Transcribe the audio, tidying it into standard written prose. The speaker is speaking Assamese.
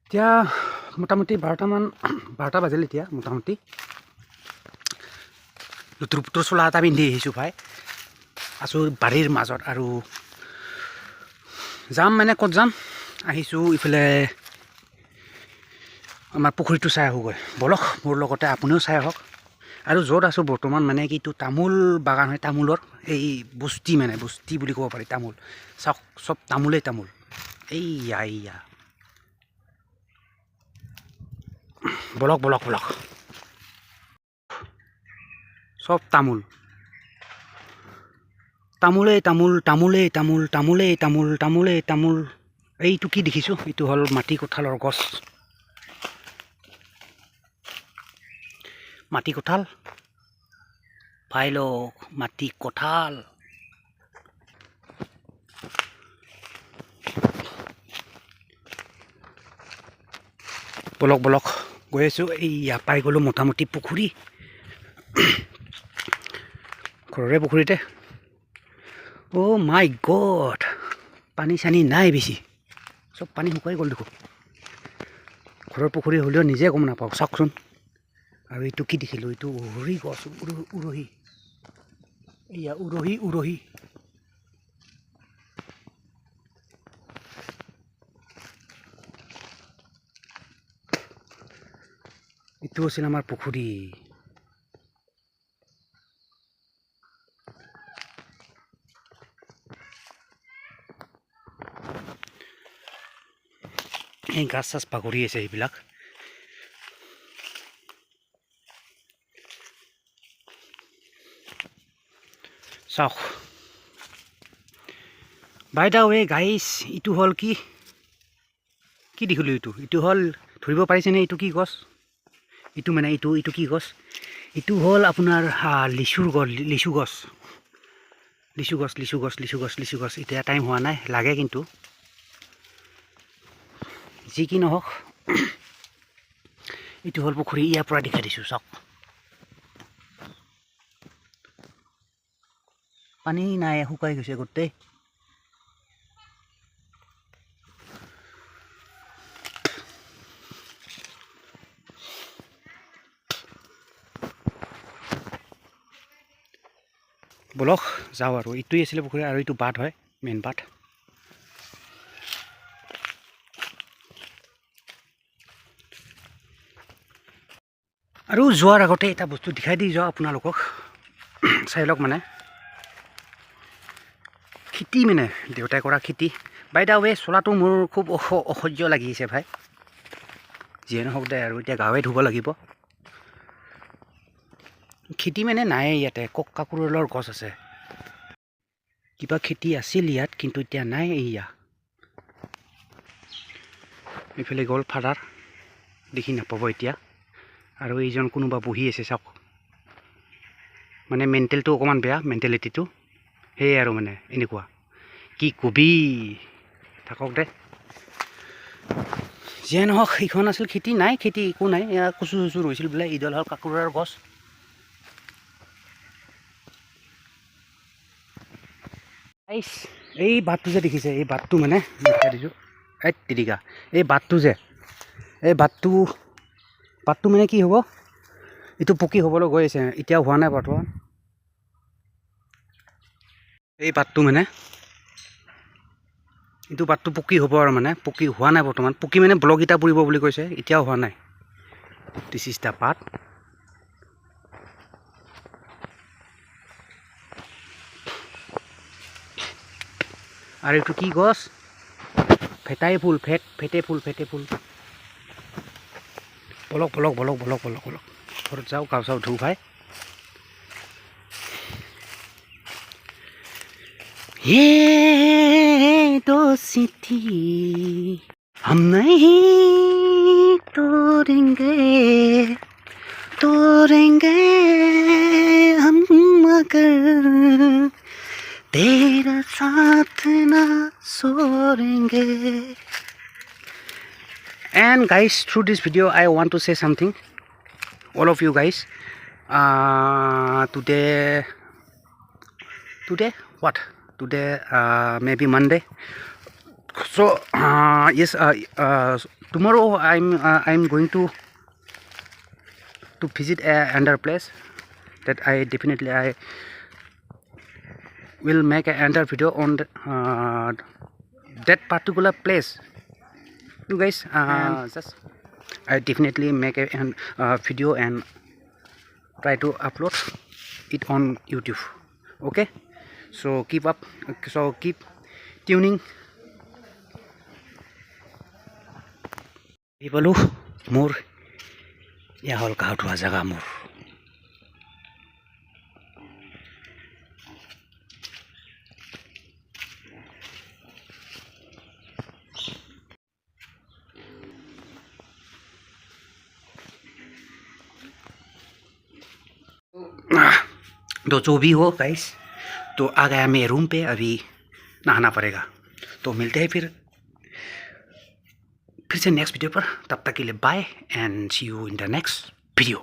এতিয়া মোটামুটি 12টা বাজিল এতিয়া মোটামুটি লুতুৰ পুতুৰ চোলা এটা পিন্ধি আহিছোঁ ভাই আছোঁ বাৰীৰ মাজত আৰু যাম মানে ক'ত যাম আহিছোঁ ইফালে আমাৰ পুখুৰীটো চাই আহোঁগৈ বলক মোৰ লগতে আপুনিও চাই আহক আৰু য'ত আছোঁ বৰ্তমান মানে কি এইটো তামোল বাগান হয় তামোলৰ এই বস্তি মানে বস্তি বুলি ক'ব পাৰি তামোল চাওক চব তামোলেই তামোল এইয়া বলক বলক বলক সব তামোল তামোলেই তামোল তামোলেই তামোল তামোলেই তামোল তামোলেই তামোল এইটো কি দেখিছোঁ এইটো হ'ল মাটি কঁঠালৰ গছ মাটি কঁঠাল পাই লওক মাটি কঁঠাল বলক বলক গৈ আছোঁ এইয়া পাই গ'লোঁ মোটামুটি পুখুৰী ঘৰৰে পুখুৰীতে অ' মাই গড পানী চানী নাই বেছি চব পানী শুকাই গ'ল দেখোন ঘৰৰ পুখুৰী হ'লেও নিজে গম নাপাওঁ চাওকচোন আৰু এইটো কি দেখিলোঁ এইটো উৰহি গছ উৰহি এয়া উৰহি এইটো আছিল আমাৰ পুখুৰী এই গাছ চাছ বাগৰি আছে এইবিলাক চাওক বাই দা ৱে গাইছ এইটো হ'ল কি দেখিলোঁ এইটো হ'ল ধৰিব পাৰিছেনে এইটো কি গছ এইটো মানে এইটো কি গছ এইটো হ'ল আপোনাৰ লিচু গছ এতিয়া টাইম হোৱা নাই লাগে কিন্তু যি কি নহওক এইটো হ'ল পুখুৰী ইয়াৰ পৰা দেখাই দিছোঁ চাওক পানী নাই শুকাই গৈছে গোটেই বলক যাওঁ আৰু এইটোৱে আছিলে পুখুৰী আৰু এইটো বাট হয় মেইন বাট আৰু যোৱাৰ আগতে এটা বস্তু দেখাই দি যাওঁ আপোনালোকক চাই লওক মানে খেতি মানে দেউতাই কৰা খেতি বাই দা ৱে চলাটো মোৰ খুব অসহ্য লাগিছে ভাই যিয়ে নহওক দে আৰু এতিয়া গাঁৱে ধুব লাগিব খেতি মানে নাই ইয়াতে কাকুৰৰ গছ আছে কিবা খেতি আছিল ইয়াত কিন্তু এতিয়া নাই এয়া এইফালে গ'ল ফাদাৰ দেখি নাপাব এতিয়া আৰু এইজন কোনোবা বহি আছে চাওক মানে মেণ্টেলটো অকণমান বেয়া মেণ্টেলিটিটো সেয়ে আৰু মানে এনেকুৱা কি কবি থাকক দে যিয়ে নহওক সেইখন আছিল খেতি নাই খেতি একো নাই এয়া কচু চচু ৰৈছিল বোলে এইডাল হ'ল কাকুৰৰ গছ এই বাটটো যে দেখিছে এই বাটটো মানে দেখাই দিছোঁ তিৰিকা এই বাটটো যে এই বাটটো মানে কি হ'ব এইটো পকী হ'বলৈ গৈ আছে এতিয়াও হোৱা নাই বৰ্তমান এই বাটটো মানে এইটো বাটটো পকী হ'ব আৰু মানে পকী হোৱা নাই বৰ্তমান পকী মানে ব্লক ইটা পৰিব বুলি কৈছে এতিয়াও হোৱা নাই দিছ ইজ দ্য পাত আৰু এইটো কি গছ ফেটে ফুল বলক ঘৰত যাওঁ গাও চাও ধুও ভাই ये दोस्ती हम नहीं तोड़ेंगे हम मगर तेरा साथ ना छोड़ेंगे and guys through this video I want to say something all of you guys today what today maybe Monday So yes, tomorrow I'm going to visit another place that I definitely I will make another video on that particular place. You guys, just I definitely make a video and try to upload it on YouTube. Okay, so keep up, so keep tuning. People, more ya hol ka uthwa jaga more. तो जो भी हो गाइस, तो आ गया मैं रूम पे, अभी नहाना पड़ेगा। तो मिलते हैं फिर से नेक्स्ट वीडियो पर। तब तक के लिए bye and see you in the next video.